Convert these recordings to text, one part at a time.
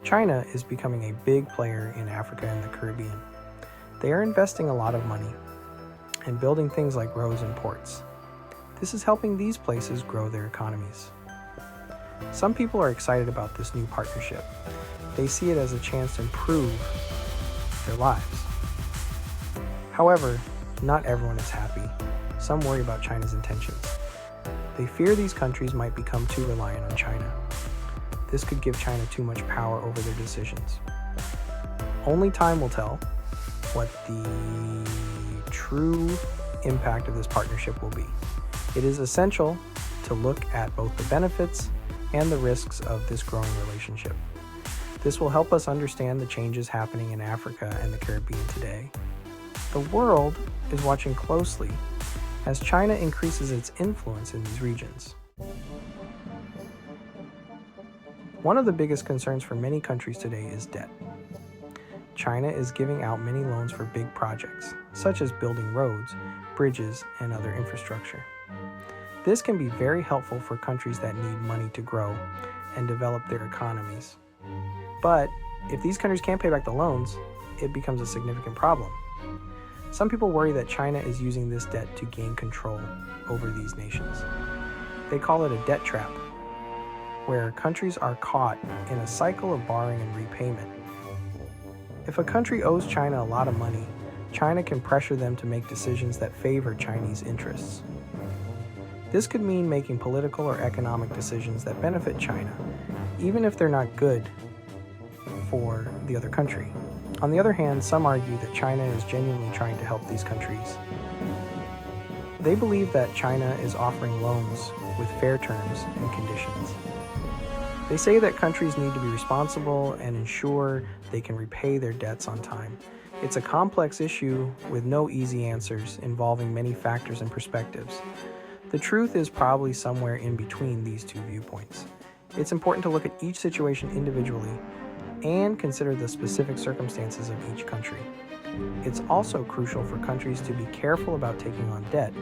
China is becoming a big player in Africa and the Caribbean. They are investing a lot of money and building things like roads and ports. This is helping these places grow their economies. Some people are excited about this new partnership. They see it as a chance to improve their lives. However, not everyone is happy. Some worry about China's intentions. They fear these countries might become too reliant on China. This could give China too much power over their decisions. Only time will tell what the true impact of this partnership will be. It is essential to look at both the benefits and the risks of this growing relationship. This will help us understand the changes happening in Africa and the Caribbean today. The world is watching closely as China increases its influence in these regions. One of the biggest concerns for many countries today is debt. China is giving out many loans for big projects, such as building roads, bridges, and other infrastructure. This can be very helpful for countries that need money to grow and develop their economies. But if these countries can't pay back the loans, it becomes a significant problem. Some people worry that China is using this debt to gain control over these nations. They call it a debt trap, where countries are caught in a cycle of borrowing and repayment. If a country owes China a lot of money, China can pressure them to make decisions that favor Chinese interests. This could mean making political or economic decisions that benefit China, even if they're not good for the other country. On the other hand, some argue that China is genuinely trying to help these countries. They believe that China is offering loans with fair terms and conditions. They say that countries need to be responsible and ensure they can repay their debts on time. It's a complex issue with no easy answers, involving many factors and perspectives. The truth is probably somewhere in between these two viewpoints. It's important to look at each situation individually and consider the specific circumstances of each country. It's also crucial for countries to be careful about taking on debt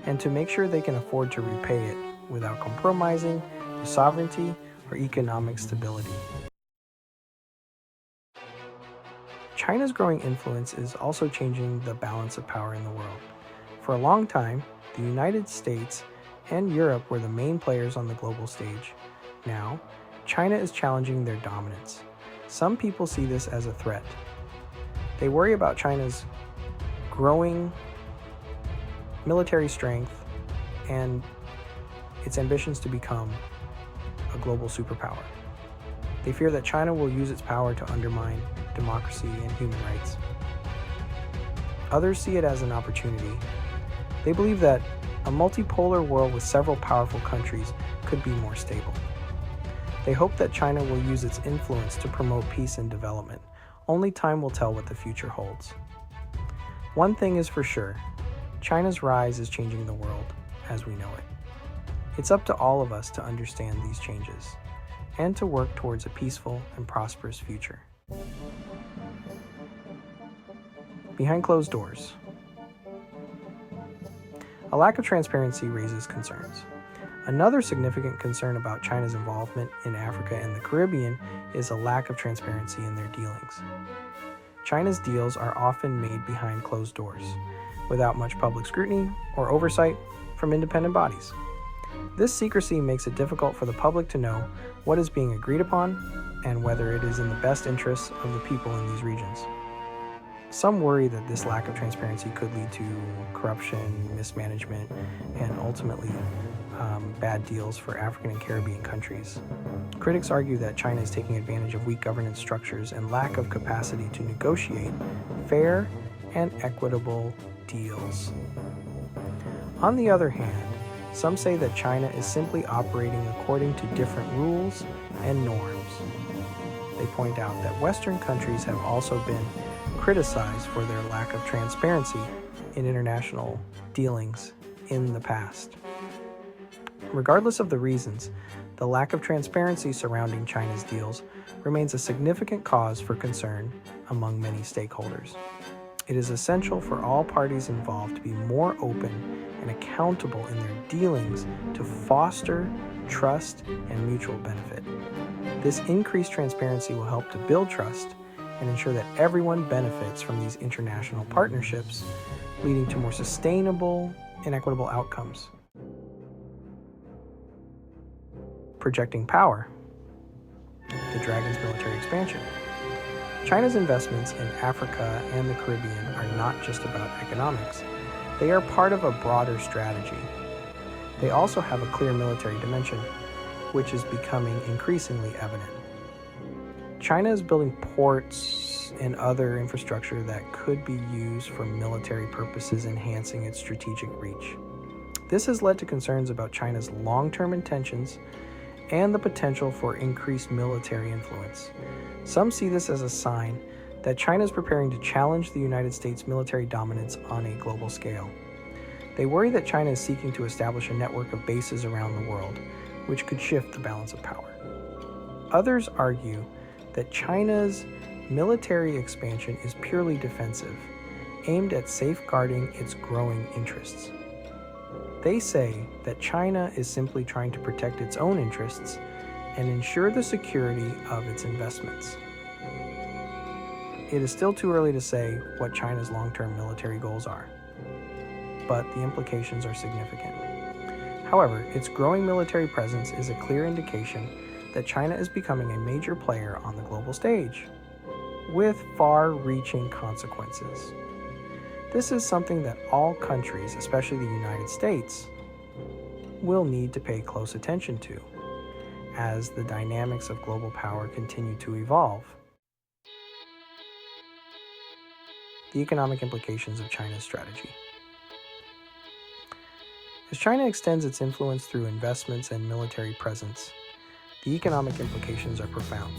and to make sure they can afford to repay it without compromising their sovereignty or economic stability. China's growing influence is also changing the balance of power in the world. For a long time, the United States and Europe were the main players on the global stage. Now, China is challenging their dominance. Some people see this as a threat. They worry about China's growing military strength and its ambitions to become a global superpower. They fear that China will use its power to undermine democracy and human rights. Others see it as an opportunity. They believe that a multipolar world with several powerful countries could be more stable. They hope that China will use its influence to promote peace and development. Only time will tell what the future holds. One thing is for sure, China's rise is changing the world as we know it. It's up to all of us to understand these changes and to work towards a peaceful and prosperous future. Behind closed doors. A lack of transparency raises concerns. Another significant concern about China's involvement in Africa and the Caribbean is a lack of transparency in their dealings. China's deals are often made behind closed doors, without much public scrutiny or oversight from independent bodies. This secrecy makes it difficult for the public to know what is being agreed upon and whether it is in the best interests of the people in these regions. Some worry that this lack of transparency could lead to corruption, mismanagement, and ultimately bad deals for African and Caribbean countries. Critics argue that China is taking advantage of weak governance structures and lack of capacity to negotiate fair and equitable deals. On the other hand, some say that China is simply operating according to different rules and norms. They point out that Western countries have also been criticized for their lack of transparency in international dealings in the past. Regardless of the reasons, the lack of transparency surrounding China's deals remains a significant cause for concern among many stakeholders. It is essential for all parties involved to be more open and accountable in their dealings to foster trust and mutual benefit. This increased transparency will help to build trust and ensure that everyone benefits from these international partnerships, leading to more sustainable and equitable outcomes. Projecting power. The Dragon's military expansion. China's investments in Africa and the Caribbean are not just about economics. They are part of a broader strategy. They also have a clear military dimension, which is becoming increasingly evident. China is building ports and other infrastructure that could be used for military purposes, enhancing its strategic reach. This has led to concerns about China's long-term intentions and the potential for increased military influence. Some see this as a sign that China is preparing to challenge the United States' military dominance on a global scale. They worry that China is seeking to establish a network of bases around the world, which could shift the balance of power. Others argue that China's military expansion is purely defensive, aimed at safeguarding its growing interests. They say that China is simply trying to protect its own interests and ensure the security of its investments. It is still too early to say what China's long-term military goals are, but the implications are significant. However, its growing military presence is a clear indication that China is becoming a major player on the global stage, with far-reaching consequences. This is something that all countries, especially the United States, will need to pay close attention to as the dynamics of global power continue to evolve. The economic implications of China's strategy. As China extends its influence through investments and military presence, the economic implications are profound.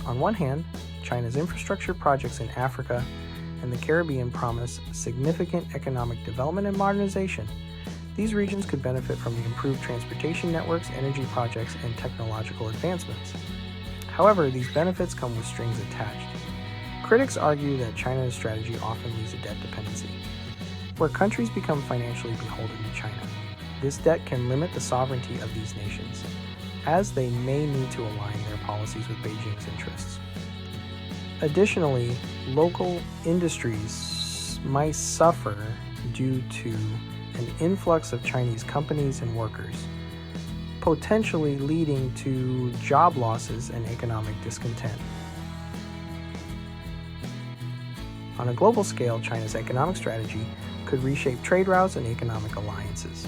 On one hand, China's infrastructure projects in Africa and the Caribbean promise significant economic development and modernization. These regions could benefit from the improved transportation networks, energy projects, and technological advancements. However, these benefits come with strings attached. Critics argue that China's strategy often leads to debt dependency, where countries become financially beholden to China. This debt can limit the sovereignty of these nations, as they may need to align their policies with Beijing's interests. Additionally, local industries might suffer due to an influx of Chinese companies and workers, potentially leading to job losses and economic discontent. On a global scale, China's economic strategy could reshape trade routes and economic alliances.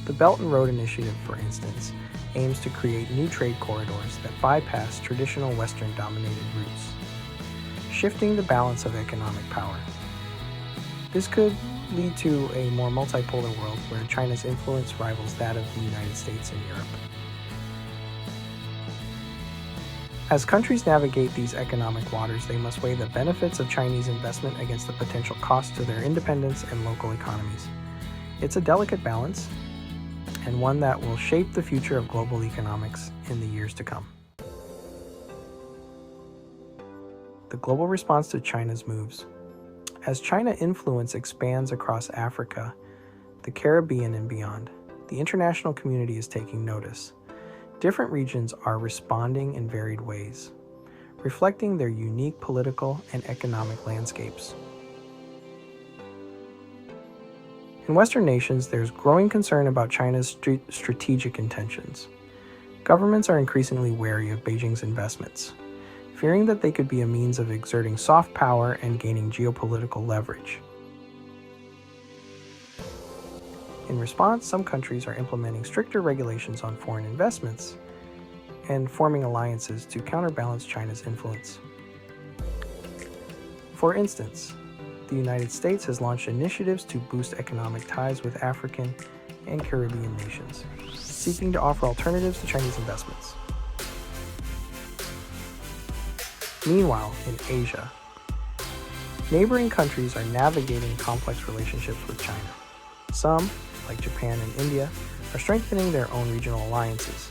The Belt and Road Initiative, for instance, aims to create new trade corridors that bypass traditional Western-dominated routes, shifting the balance of economic power. This could lead to a more multipolar world where China's influence rivals that of the United States and Europe. As countries navigate these economic waters, they must weigh the benefits of Chinese investment against the potential costs to their independence and local economies. It's a delicate balance, and one that will shape the future of global economics in the years to come. The global response to China's moves. As China influence expands across Africa, the Caribbean, and beyond, the international community is taking notice. Different regions are responding in varied ways, reflecting their unique political and economic landscapes. In Western nations, there's growing concern about China's strategic intentions. Governments are increasingly wary of Beijing's investments, fearing that they could be a means of exerting soft power and gaining geopolitical leverage. In response, some countries are implementing stricter regulations on foreign investments and forming alliances to counterbalance China's influence. For instance, the United States has launched initiatives to boost economic ties with African and Caribbean nations, seeking to offer alternatives to Chinese investments. Meanwhile, in Asia, neighboring countries are navigating complex relationships with China. Some, like Japan and India, are strengthening their own regional alliances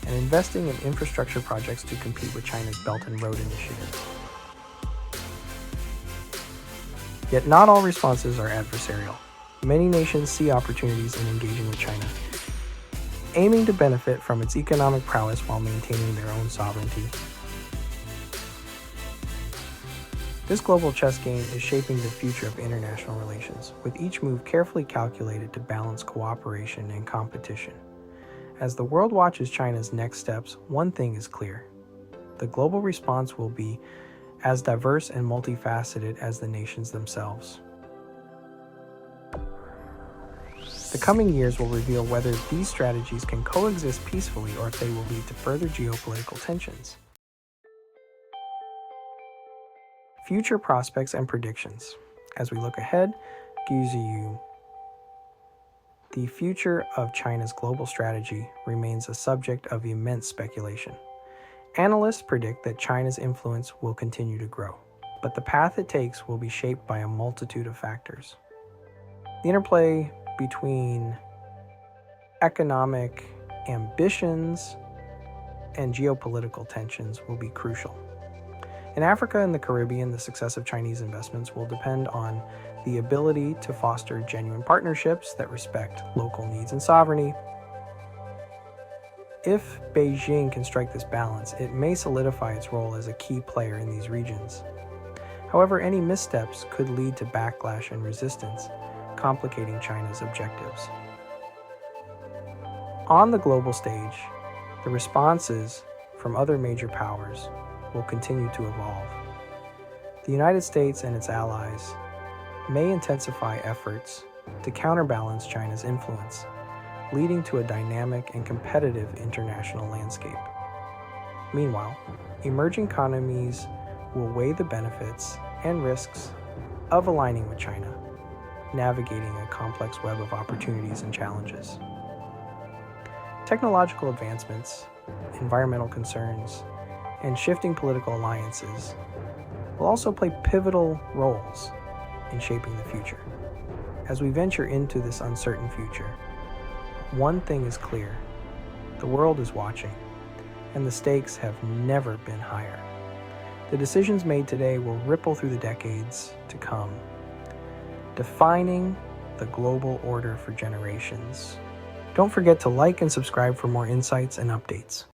and investing in infrastructure projects to compete with China's Belt and Road Initiative. Yet not all responses are adversarial. Many nations see opportunities in engaging with China. aiming to benefit from its economic prowess while maintaining their own sovereignty. This global chess game is shaping the future of international relations, with each move carefully calculated to balance cooperation and competition. As the world watches China's next steps, one thing is clear. The global response will be as diverse and multifaceted as the nations themselves. The coming years will reveal whether these strategies can coexist peacefully or if they will lead to further geopolitical tensions. Future prospects and predictions. As we look ahead, the future of China's global strategy remains a subject of immense speculation. Analysts predict that China's influence will continue to grow, but the path it takes will be shaped by a multitude of factors. The interplay between economic ambitions and geopolitical tensions will be crucial. In Africa and the Caribbean, the success of Chinese investments will depend on the ability to foster genuine partnerships that respect local needs and sovereignty. If Beijing can strike this balance, it may solidify its role as a key player in these regions. However, any missteps could lead to backlash and resistance, complicating China's objectives. On the global stage, the responses from other major powers will continue to evolve. The United States and its allies may intensify efforts to counterbalance China's influence, leading to a dynamic and competitive international landscape. Meanwhile, emerging economies will weigh the benefits and risks of aligning with China, navigating a complex web of opportunities and challenges. Technological advancements, environmental concerns, and shifting political alliances will also play pivotal roles in shaping the future. As we venture into this uncertain future, one thing is clear: the world is watching, and the stakes have never been higher. The decisions made today will ripple through the decades to come, defining the global order for generations. Don't forget to like and subscribe for more insights and updates.